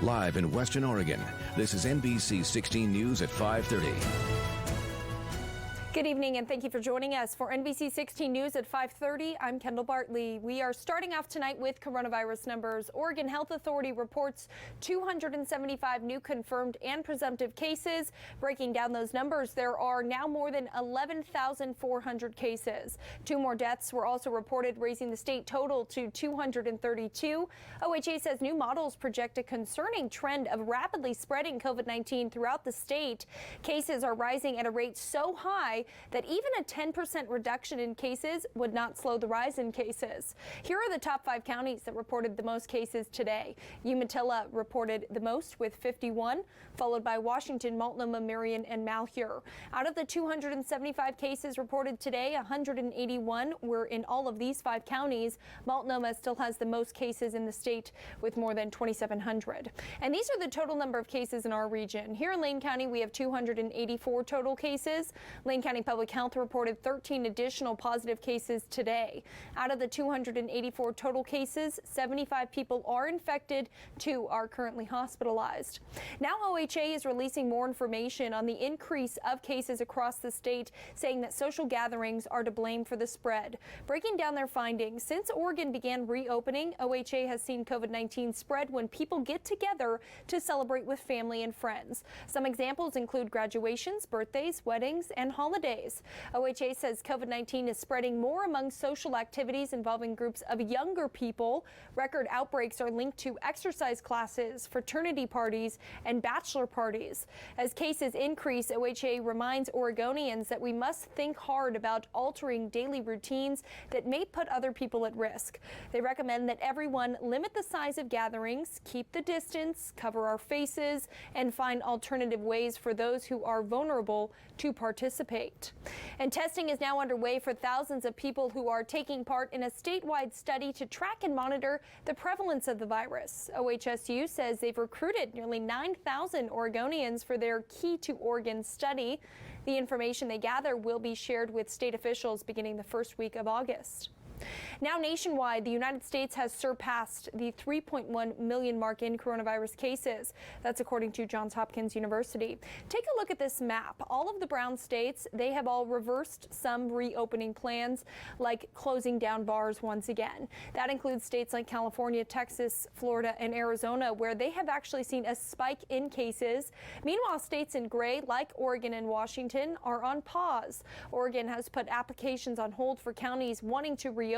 Live in Western Oregon, this is NBC 16 News at 5:30. Good evening and thank you for joining us for NBC 16 News at 5:30. I'm Kendall Bartley. We are starting off tonight with coronavirus numbers. Oregon Health Authority reports 275 new confirmed and presumptive cases. Breaking down those numbers, there are now more than 11,400 cases. 2 more deaths were also reported, raising the state total to 232. OHA says new models project a concerning trend of rapidly spreading COVID-19 throughout the state. Cases are rising at a rate so high that even a 10% reduction in cases would not slow the rise in cases. Here are the top 5 counties that reported the most cases today. Umatilla reported the most with 51, followed by Washington, Multnomah, Marion, and Malheur. Out of the 275 cases reported today, 181 were in all of these 5 counties. Multnomah still has the most cases in the state with more than 2,700. And these are the total number of cases in our region. Here in Lane County, we have 284 total cases. Lane County Public Health reported 13 additional positive cases today. Out of the 284 total cases, 75 people are infected, 2 are currently hospitalized. Now OHA is releasing more information on the increase of cases across the state, saying that social gatherings are to blame for the spread. Breaking down their findings, since Oregon began reopening, OHA has seen COVID-19 spread when people get together to celebrate with family and friends. Some examples include graduations, birthdays, weddings, and holidays. OHA says COVID-19 is spreading more among social activities involving groups of younger people. Record outbreaks are linked to exercise classes, fraternity parties, and bachelor parties. As cases increase, OHA reminds Oregonians that we must think hard about altering daily routines that may put other people at risk. They recommend that everyone limit the size of gatherings, keep the distance, cover our faces, and find alternative ways for those who are vulnerable to participate. And testing is now underway for thousands of people who are taking part in a statewide study to track and monitor the prevalence of the virus. OHSU says they've recruited nearly 9,000 Oregonians for their Key to Oregon study. The information they gather will be shared with state officials beginning the first week of August. Now nationwide, the United States has surpassed the 3.1 million mark in coronavirus cases. That's according to Johns Hopkins University. Take a look at this map. All of the brown states, they have all reversed some reopening plans, like closing down bars once again. That includes states like California, Texas, Florida, and Arizona, where they have actually seen a spike in cases. Meanwhile, states in gray, like Oregon and Washington, are on pause. Oregon has put applications on hold for counties wanting to reopen,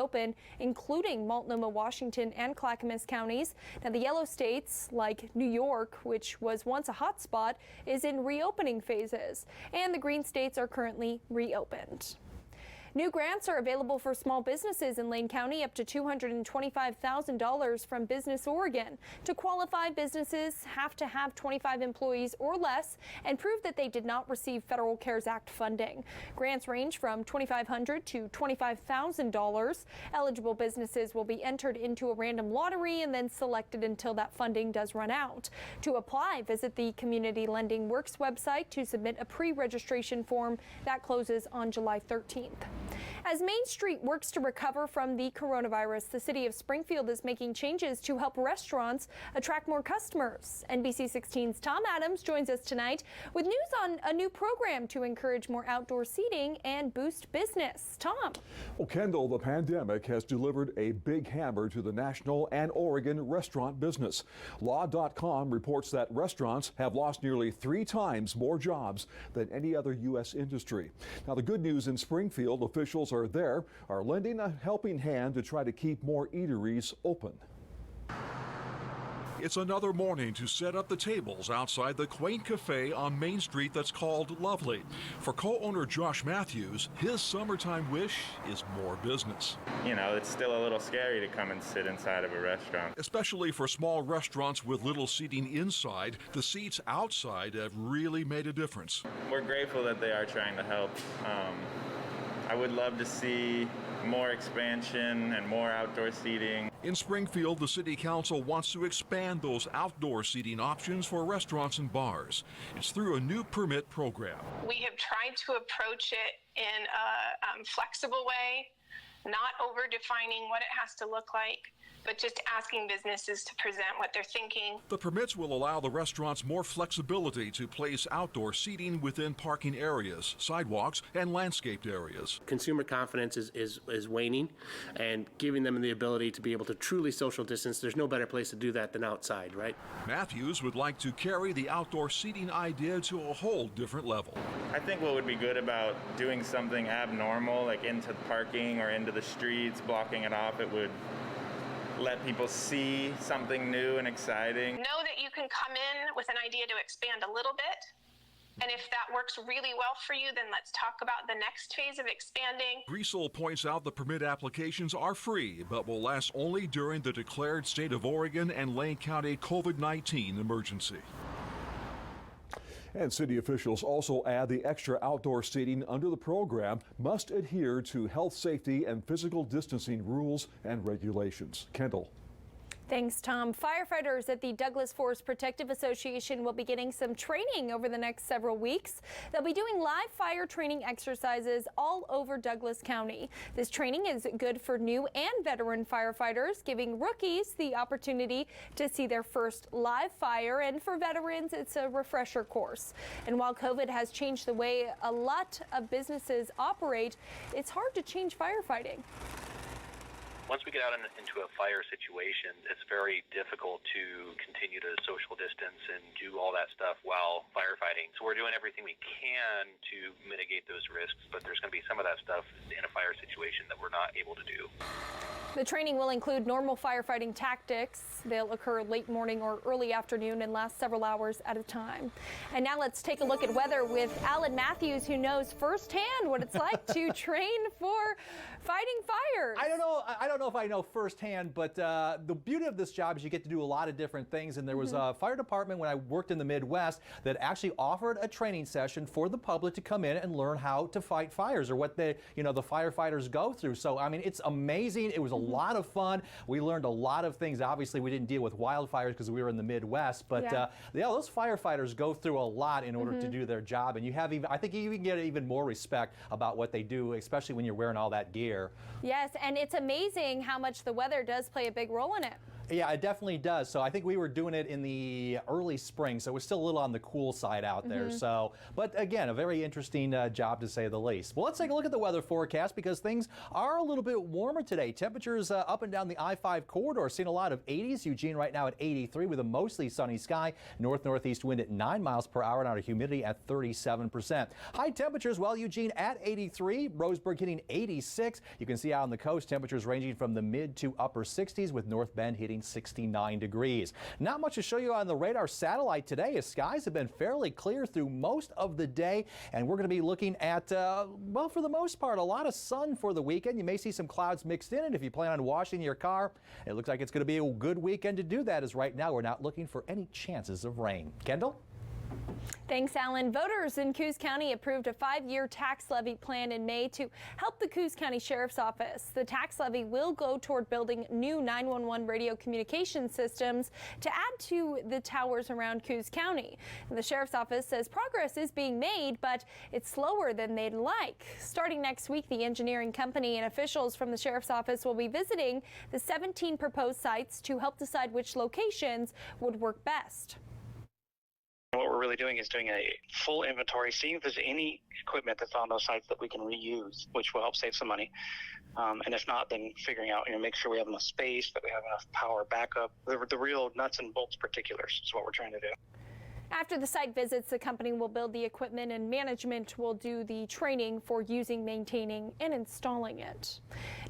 including Multnomah, Washington, and Clackamas counties. Now, the yellow states, like New York, which was once a hot spot, is in reopening phases, and the green states are currently reopened. New grants are available for small businesses in Lane County, up to $225,000 from Business Oregon. To qualify, businesses have to have 25 employees or less and prove that they did not receive Federal CARES Act funding. Grants range from $2,500 to $25,000. Eligible businesses will be entered into a random lottery and then selected until that funding does run out. To apply, visit the Community Lending Works website to submit a pre-registration form that closes on July 13th. As Main Street works to recover from the coronavirus, the city of Springfield is making changes to help restaurants attract more customers. NBC 16's Tom Adams joins us tonight with news on a new program to encourage more outdoor seating and boost business. Tom. Well, Kendall, the pandemic has delivered a big hammer to the national and Oregon restaurant business. Law.com reports that restaurants have lost nearly 3 times more jobs than any other U.S. industry. Now, the good news in Springfield, officials are lending a helping hand to try to keep more eateries open. It's another morning to set up the tables outside the quaint cafe on Main Street that's called Lovely. For co-owner Josh Matthews, his summertime wish is more business. You know, it's still a little scary to come and sit inside of a restaurant. Especially for small restaurants with little seating inside, the seats outside have really made a difference. We're grateful that they are trying to help. I would love to see more expansion and more outdoor seating. In Springfield, the City Council wants to expand those outdoor seating options for restaurants and bars. It's through a new permit program. We have tried to approach it in a flexible way, not over-defining what it has to look like, but just asking businesses to present what they're thinking. The permits will allow the restaurants more flexibility to place outdoor seating within parking areas, sidewalks, and landscaped areas. Consumer confidence is waning, and giving them the ability to be able to truly social distance, there's no better place to do that than outside, right? Matthews would like to carry the outdoor seating idea to a whole different level. I think what would be good about doing something abnormal, like into parking or into the streets, blocking it off, it would let people see something new and exciting. Know that you can come in with an idea to expand a little bit. And if that works really well for you, then let's talk about the next phase of expanding. Griesel points out the permit applications are free, but will last only during the declared state of Oregon and Lane County COVID-19 emergency. And city officials also add the extra outdoor seating under the program must adhere to health, safety, and physical distancing rules and regulations. Kendall. Thanks, Tom. Firefighters at the Douglas Forest Protective Association will be getting some training over the next several weeks. They'll be doing live fire training exercises all over Douglas County. This training is good for new and veteran firefighters, giving rookies the opportunity to see their first live fire, and for veterans, it's a refresher course. And while COVID has changed the way a lot of businesses operate, it's hard to change firefighting. Once we get out into a fire situation, it's very difficult to continue to social distance and do all that stuff while firefighting. So we're doing everything we can to mitigate those risks, but there's going to be some of that stuff in a fire situation that we're not able to do. The training will include normal firefighting tactics. They'll occur late morning or early afternoon and last several hours at a time. And now let's take a look at weather with Alan Matthews, who knows firsthand what it's like to train for fighting fires. I don't know if I know firsthand, but the beauty of this job is you get to do a lot of different things. And there was a fire department when I worked in the Midwest that actually offered a training session for the public to come in and learn how to fight fires, or what the firefighters go through. So I mean, it's amazing. It was a lot of fun. We learned a lot of things. Obviously, we didn't deal with wildfires because we were in the Midwest, but yeah, those firefighters go through a lot in order to do their job, and I think you even get even more respect about what they do, especially when you're wearing all that gear. Yes, and it's amazing how much the weather does play a big role in it. Yeah, it definitely does. So I think we were doing it in the early spring, so we're still a little on the cool side out there. So, but again, a very interesting job to say the least. Well, let's take a look at the weather forecast, because things are a little bit warmer today. Temperatures up and down the I-5 corridor, seeing a lot of 80s. Eugene right now at 83 with a mostly sunny sky. North-northeast wind at 9 miles per hour, and our humidity at 37%. High temperatures, well, Eugene at 83, Roseburg hitting 86. You can see out on the coast, temperatures ranging from the mid to upper 60s, with North Bend hitting 69 degrees. Not much to show you on the radar satellite today, as skies have been fairly clear through most of the day, and we're going to be looking at, well, for the most part, a lot of sun for the weekend. You may see some clouds mixed in, and if you plan on washing your car, it looks like it's going to be a good weekend to do that, as right now we're not looking for any chances of rain. Kendall? Thanks, Alan. Voters in Coos County approved a 5-year tax levy plan in May to help the Coos County Sheriff's Office. The tax levy will go toward building new 911 radio communication systems to add to the towers around Coos County. And the Sheriff's Office says progress is being made, but it's slower than they'd like. Starting next week, the engineering company and officials from the Sheriff's Office will be visiting the 17 proposed sites to help decide which locations would work best. What we're really doing is doing a full inventory, seeing if there's any equipment that's on those sites that we can reuse, which will help save some money. And if not, then figuring out, make sure we have enough space, that we have enough power backup. The real nuts and bolts particulars is what we're trying to do. After the site visits, the company will build the equipment and management will do the training for using, maintaining, and installing it.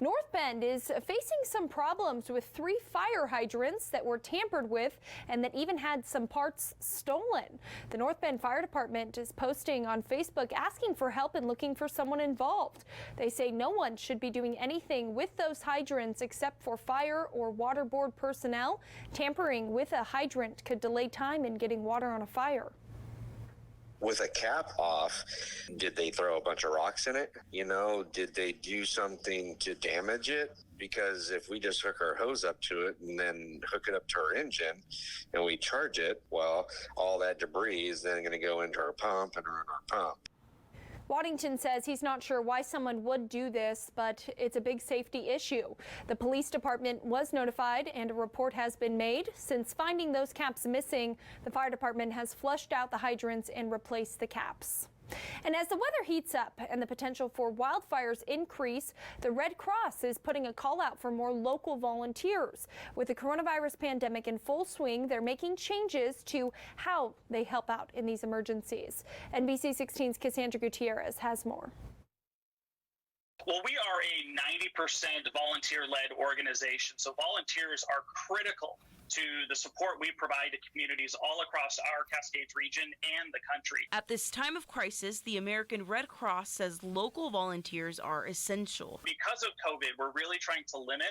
North Bend is facing some problems with 3 fire hydrants that were tampered with and that even had some parts stolen. The North Bend Fire Department is posting on Facebook asking for help and looking for someone involved. They say no one should be doing anything with those hydrants except for fire or water board personnel. Tampering with a hydrant could delay time in getting water on a fire. With a cap off, did they throw a bunch of rocks in it? Did they do something to damage it? Because if we just hook our hose up to it and then hook it up to our engine and we charge it, well, all that debris is then going to go into our pump and run our pump. Waddington says he's not sure why someone would do this, but it's a big safety issue. The police department was notified and a report has been made. Since finding those caps missing, the fire department has flushed out the hydrants and replaced the caps. And as the weather heats up and the potential for wildfires increase, the Red Cross is putting a call out for more local volunteers. With the coronavirus pandemic in full swing, they're making changes to how they help out in these emergencies. NBC 16's Cassandra Gutierrez has more. Well, we are a 90% volunteer-led organization, so volunteers are critical to the support we provide to communities all across our Cascades region and the country. At this time of crisis, the American Red Cross says local volunteers are essential. Because of COVID, we're really trying to limit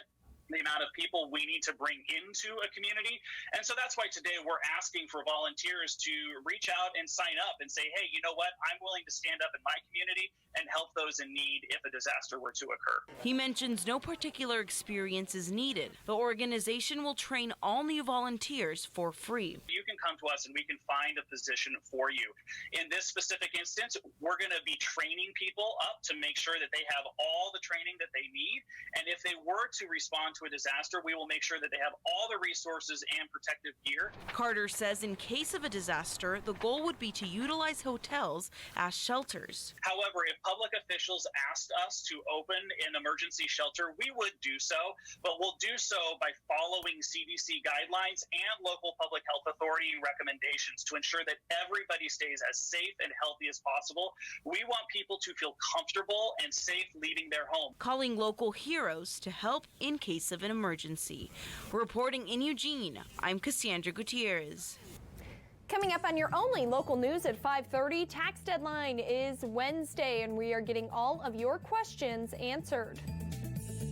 the amount of people we need to bring into a community. And so that's why today we're asking for volunteers to reach out and sign up and say, hey, you know what? I'm willing to stand up in my community and help those in need if a disaster were to occur. He mentions no particular experience is needed. The organization will train all new volunteers for free. You can come to us and we can find a position for you. In this specific instance, we're going to be training people up to make sure that they have all the training that they need. And if they were to respond to a disaster, we will make sure that they have all the resources and protective gear. Carter says in case of a disaster, the goal would be to utilize hotels as shelters. However, if public officials asked us to open an emergency shelter, we would do so, but we'll do so by following CDC guidelines and local public health authority recommendations to ensure that everybody stays as safe and healthy as possible. We want people to feel comfortable and safe leaving their home. Calling local heroes to help in case of an emergency. Reporting in Eugene, I'm Cassandra Gutierrez. Coming up on your only local news at 5:30, tax deadline is Wednesday, and we are getting all of your questions answered.